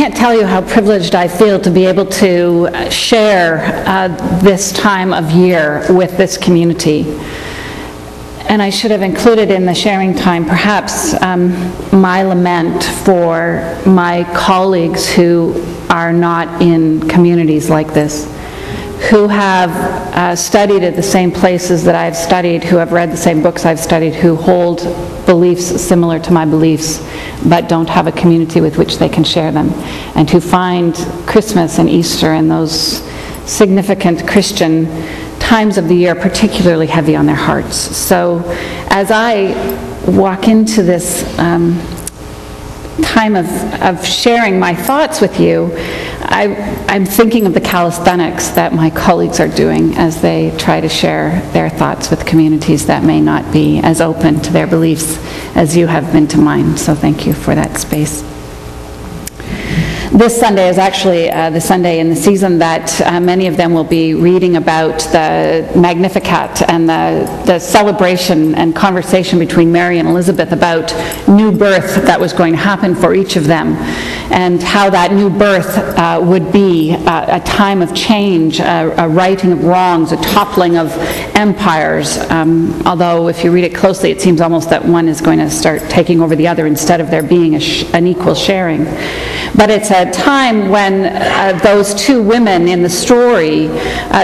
can't tell you how privileged I feel to be able to share this time of year with this community. And I should have included in the sharing time perhaps my lament for my colleagues who are not in communities like this, who have studied at the same places that I've studied, who have read the same books I've studied, who hold beliefs similar to my beliefs, but don't have a community with which they can share them, and who find Christmas and Easter and those significant Christian times of the year particularly heavy on their hearts. So as I walk into this time of sharing my thoughts with you, I'm thinking of the calisthenics that my colleagues are doing as they try to share their thoughts with communities that may not be as open to their beliefs as you have been to mine. So thank you for that space. This Sunday is actually the Sunday in the season that many of them will be reading about the Magnificat and the celebration and conversation between Mary and Elizabeth about new birth that was going to happen for each of them, and how that new birth would be a time of change, a righting of wrongs, a toppling of empires, although if you read it closely it seems almost that one is going to start taking over the other instead of there being an equal sharing. But it's a time when those two women in the story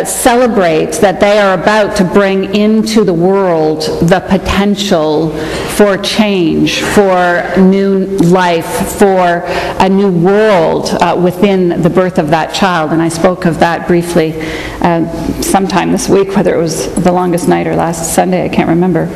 celebrate that they are about to bring into the world the potential for change, for new life, for a new world within the birth of that child. And I spoke of that briefly sometime this week, whether it was the longest night or last Sunday, I can't remember.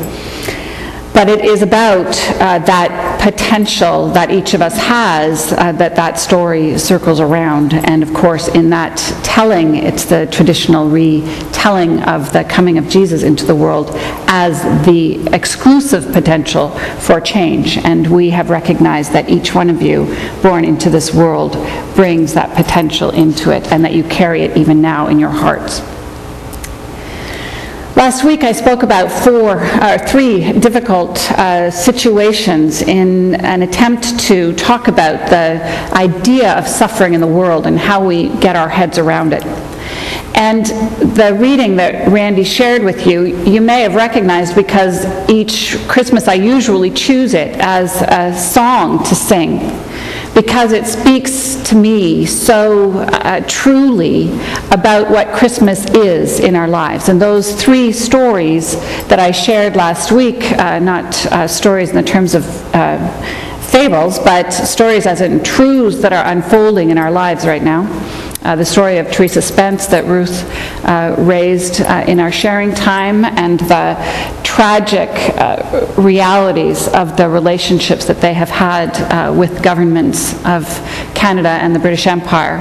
But it is about that potential that each of us has that story circles around. And of course, in that telling, it's the traditional retelling of the coming of Jesus into the world as the exclusive potential for change. And we have recognized that each one of you born into this world brings that potential into it, and that you carry it even now in your hearts. Last week I spoke about three difficult situations in an attempt to talk about the idea of suffering in the world and how we get our heads around it. And the reading that Randy shared with you, you may have recognized, because each Christmas I usually choose it as a song to sing, because it speaks to me so truly about what Christmas is in our lives. And those three stories that I shared last week, not stories in the terms of fables, but stories as in truths that are unfolding in our lives right now. The story of Teresa Spence that Ruth raised in our sharing time, and the tragic realities of the relationships that they have had with governments of Canada and the British Empire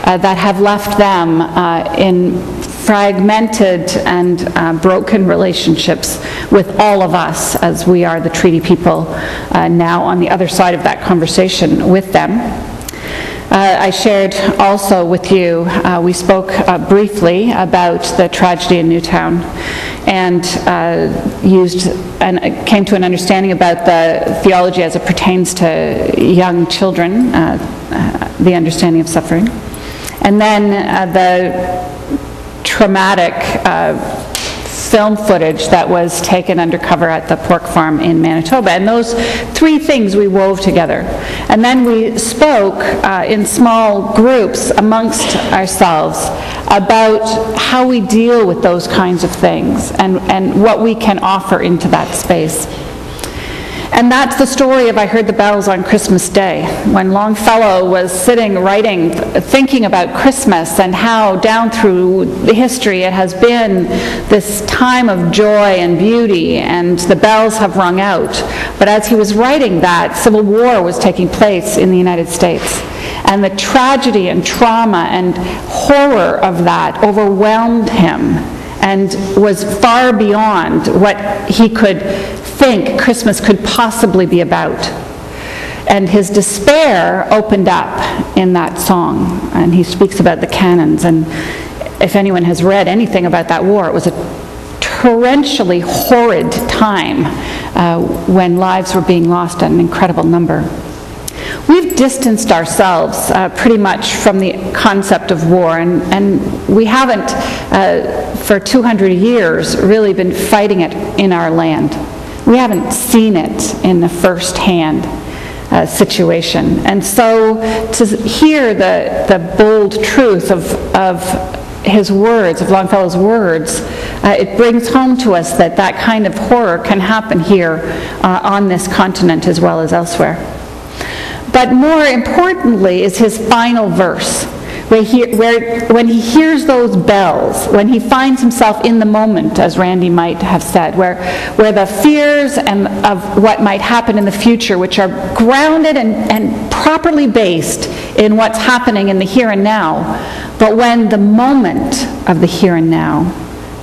that have left them in fragmented and broken relationships with all of us, as we are the treaty people now on the other side of that conversation with them. I shared also with you, we spoke briefly about the tragedy in Newtown, and came to an understanding about the theology as it pertains to young children, the understanding of suffering. And then the traumatic film footage that was taken undercover at the pork farm in Manitoba. And those three things we wove together. And then we spoke in small groups amongst ourselves about how we deal with those kinds of things and what we can offer into that space. And that's the story of I Heard the Bells on Christmas Day, when Longfellow was sitting, writing, thinking about Christmas and how down through history it has been this time of joy and beauty, and the bells have rung out. But as he was writing that, Civil War was taking place in the United States. And the tragedy and trauma and horror of that overwhelmed him and was far beyond what he could think Christmas could possibly be about. And his despair opened up in that song. And he speaks about the cannons. And if anyone has read anything about that war, it was a torrentially horrid time when lives were being lost at an incredible number. we've distanced ourselves pretty much from the concept of war, and we haven't, for 200 years, really been fighting it in our land. We haven't seen it in the first-hand situation. And so to hear the bold truth of his words, of Longfellow's words, it brings home to us that that kind of horror can happen here on this continent as well as elsewhere. But more importantly is his final verse, where when he hears those bells, when he finds himself in the moment, as Randy might have said, where the fears and of what might happen in the future, which are grounded and properly based in what's happening in the here and now, but when the moment of the here and now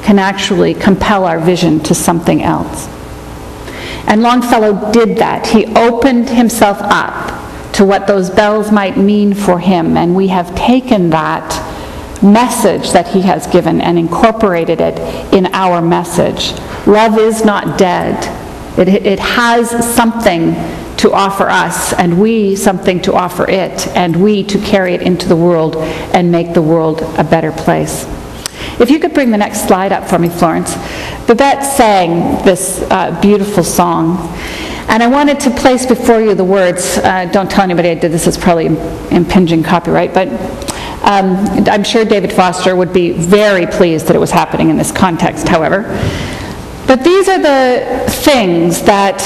can actually compel our vision to something else. And Longfellow did that. He opened himself up to what those bells might mean for him, and we have taken that message that he has given and incorporated it in our message. Love is not dead. It has something to offer us, and we something to offer it, and we to carry it into the world and make the world a better place. If you could bring the next slide up for me, Florence. Babette sang this beautiful song, and I wanted to place before you the words. Don't tell anybody I did this, it's probably impinging copyright, but I'm sure David Foster would be very pleased that it was happening in this context, however. But these are the things that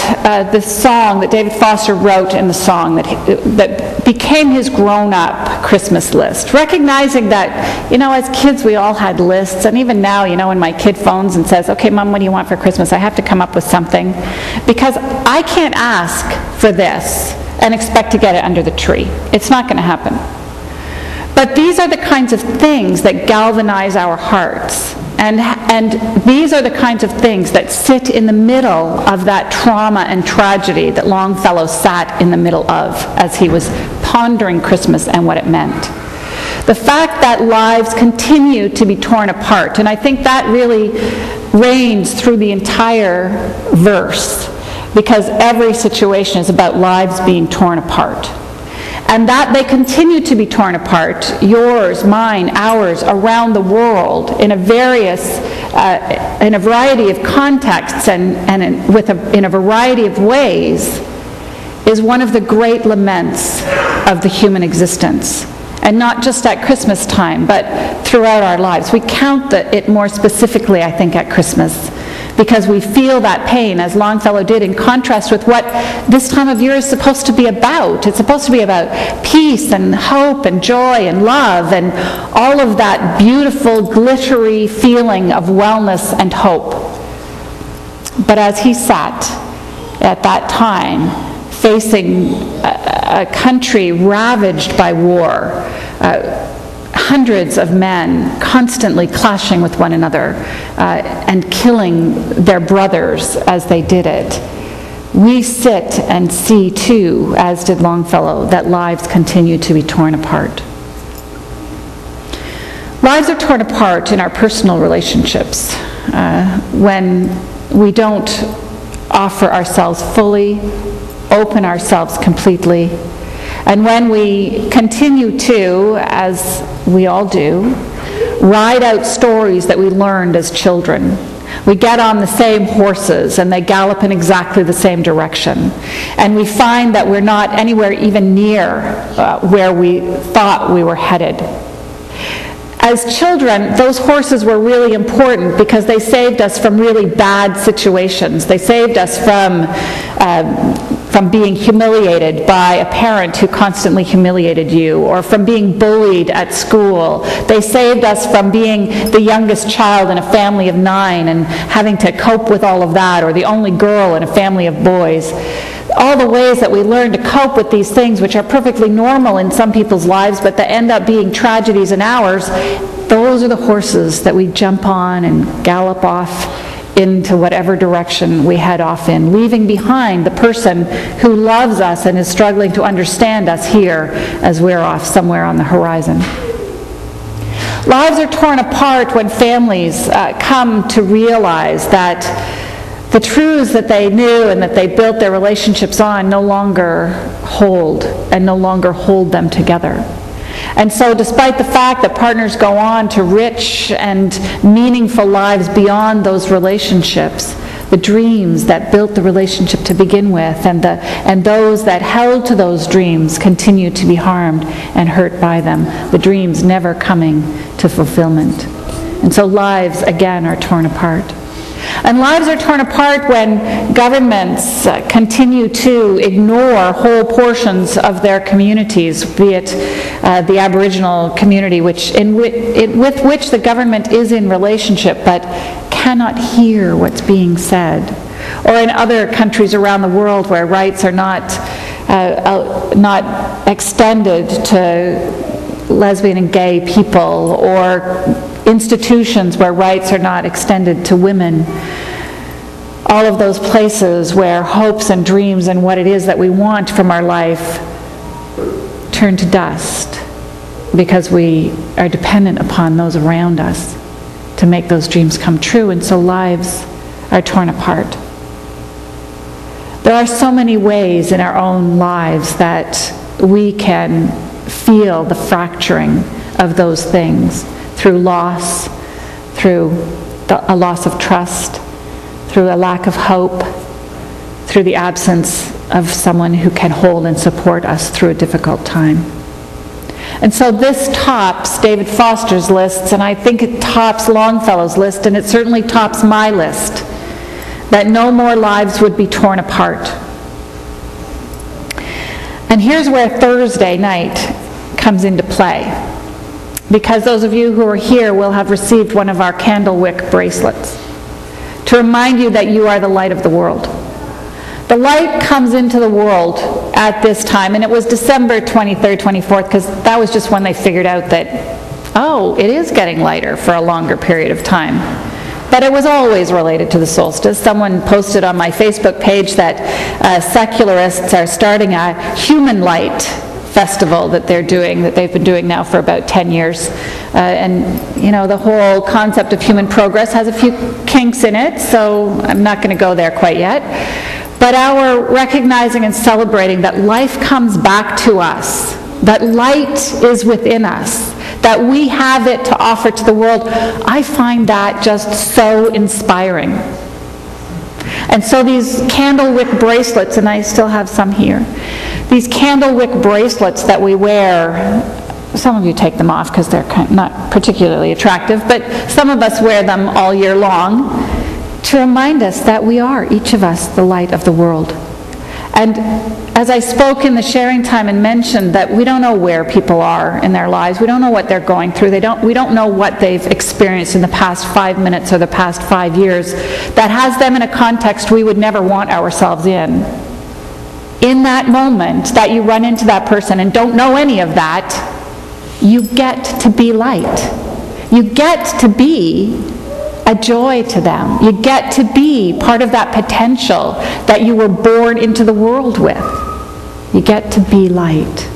the song that David Foster wrote in the song that became his grown-up Christmas list. Recognizing that, as kids we all had lists, and even now, when my kid phones and says, "Okay, Mom, what do you want for Christmas?" I have to come up with something, because I can't ask for this and expect to get it under the tree. It's not going to happen. But these are the kinds of things that galvanize our hearts. And these are the kinds of things that sit in the middle of that trauma and tragedy that Longfellow sat in the middle of as he was pondering Christmas and what it meant. The fact that lives continue to be torn apart, and I think that really reigns through the entire verse, because every situation is about lives being torn apart. And that they continue to be torn apart, yours, mine, ours, around the world, in a variety of contexts and in a variety of ways, is one of the great laments of the human existence. And not just at Christmas time, but throughout our lives. We count it more specifically, I think, at Christmas, because we feel that pain, as Longfellow did, in contrast with what this time of year is supposed to be about. It's supposed to be about peace and hope and joy and love and all of that beautiful, glittery feeling of wellness and hope. But as he sat at that time, facing a country ravaged by war, hundreds of men constantly clashing with one another and killing their brothers as they did it, we sit and see too, as did Longfellow, that lives continue to be torn apart. Lives are torn apart in our personal relationships when we don't offer ourselves fully, open ourselves completely, and when we continue to, as we all do, ride out stories that we learned as children. We get on the same horses and they gallop in exactly the same direction. And we find that we're not anywhere even near where we thought we were headed. As children, those horses were really important because they saved us from really bad situations. They saved us from being humiliated by a parent who constantly humiliated you, or from being bullied at school. They saved us from being the youngest child in a family of 9 and having to cope with all of that, or the only girl in a family of boys. All the ways that we learn to cope with these things, which are perfectly normal in some people's lives, but that end up being tragedies in ours, those are the horses that we jump on and gallop off into whatever direction we head off in, leaving behind the person who loves us and is struggling to understand us here as we're off somewhere on the horizon. Lives are torn apart when families come to realize that The truths that they knew and that they built their relationships on no longer hold and no longer hold them together. And so despite the fact that partners go on to rich and meaningful lives beyond those relationships, the dreams that built the relationship to begin with and those that held to those dreams continue to be harmed and hurt by them, the dreams never coming to fulfillment. And so lives, again, are torn apart. And lives are torn apart when governments continue to ignore whole portions of their communities, be it the Aboriginal community with which the government is in relationship but cannot hear what's being said, or in other countries around the world where rights are not extended to lesbian and gay people, or institutions where rights are not extended to women. All of those places where hopes and dreams and what it is that we want from our life turn to dust because we are dependent upon those around us to make those dreams come true, and so lives are torn apart. There are so many ways in our own lives that we can feel the fracturing of those things, through loss, through a loss of trust, through a lack of hope, through the absence of someone who can hold and support us through a difficult time. And so this tops David Foster's lists, and I think it tops Longfellow's list, and it certainly tops my list, that no more lives would be torn apart. And here's where Thursday night comes into play, because those of you who are here will have received one of our candle wick bracelets to remind you that you are the light of the world. The light comes into the world at this time, and it was December 23rd, 24th, because that was just when they figured out that, oh, it is getting lighter for a longer period of time. But it was always related to the solstice. Someone posted on my Facebook page that secularists are starting a human light festival that they've been doing now for about 10 years. And, you know, the whole concept of human progress has a few kinks in it, so I'm not going to go there quite yet. But our recognizing and celebrating that life comes back to us, that light is within us, that we have it to offer to the world, I find that just so inspiring. And so these candle wick bracelets, and I still have some here, these candle wick bracelets that we wear, some of you take them off because they're not particularly attractive, but some of us wear them all year long to remind us that we are, each of us, the light of the world. And as I spoke in the sharing time and mentioned that we don't know where people are in their lives, we don't know what they're going through, we don't know what they've experienced in the past 5 minutes or the past 5 years that has them in a context we would never want ourselves in. In that moment that you run into that person and don't know any of that, you get to be light. You get to be a joy to them. You get to be part of that potential that you were born into the world with. You get to be light.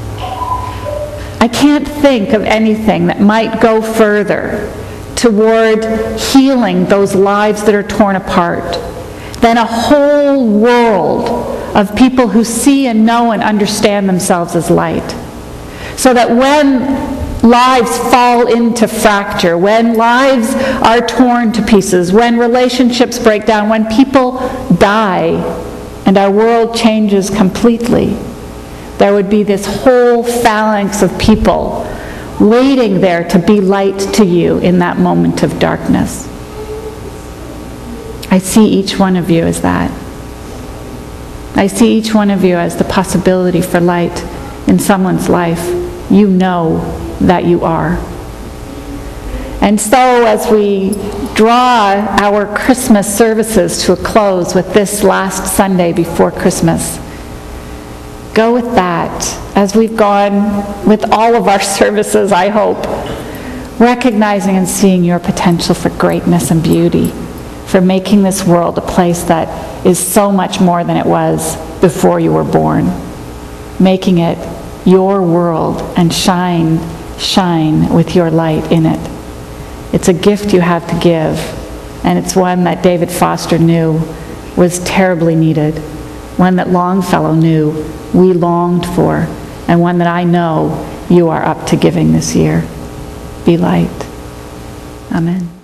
I can't think of anything that might go further toward healing those lives that are torn apart than a whole world of people who see and know and understand themselves as light. So that when lives fall into fracture, when lives are torn to pieces, when relationships break down, when people die and our world changes completely, there would be this whole phalanx of people waiting there to be light to you in that moment of darkness. I see each one of you as that. I see each one of you as the possibility for light in someone's life. You know that you are. And so as we draw our Christmas services to a close with this last Sunday before Christmas, go with that, as we've gone with all of our services, I hope, recognizing and seeing your potential for greatness and beauty, for making this world a place that is so much more than it was before you were born, making it your world and shine with your light in it. It's a gift you have to give, and it's one that David Foster knew was terribly needed, one that Longfellow knew we longed for, and one that I know you are up to giving this year. Be light. Amen.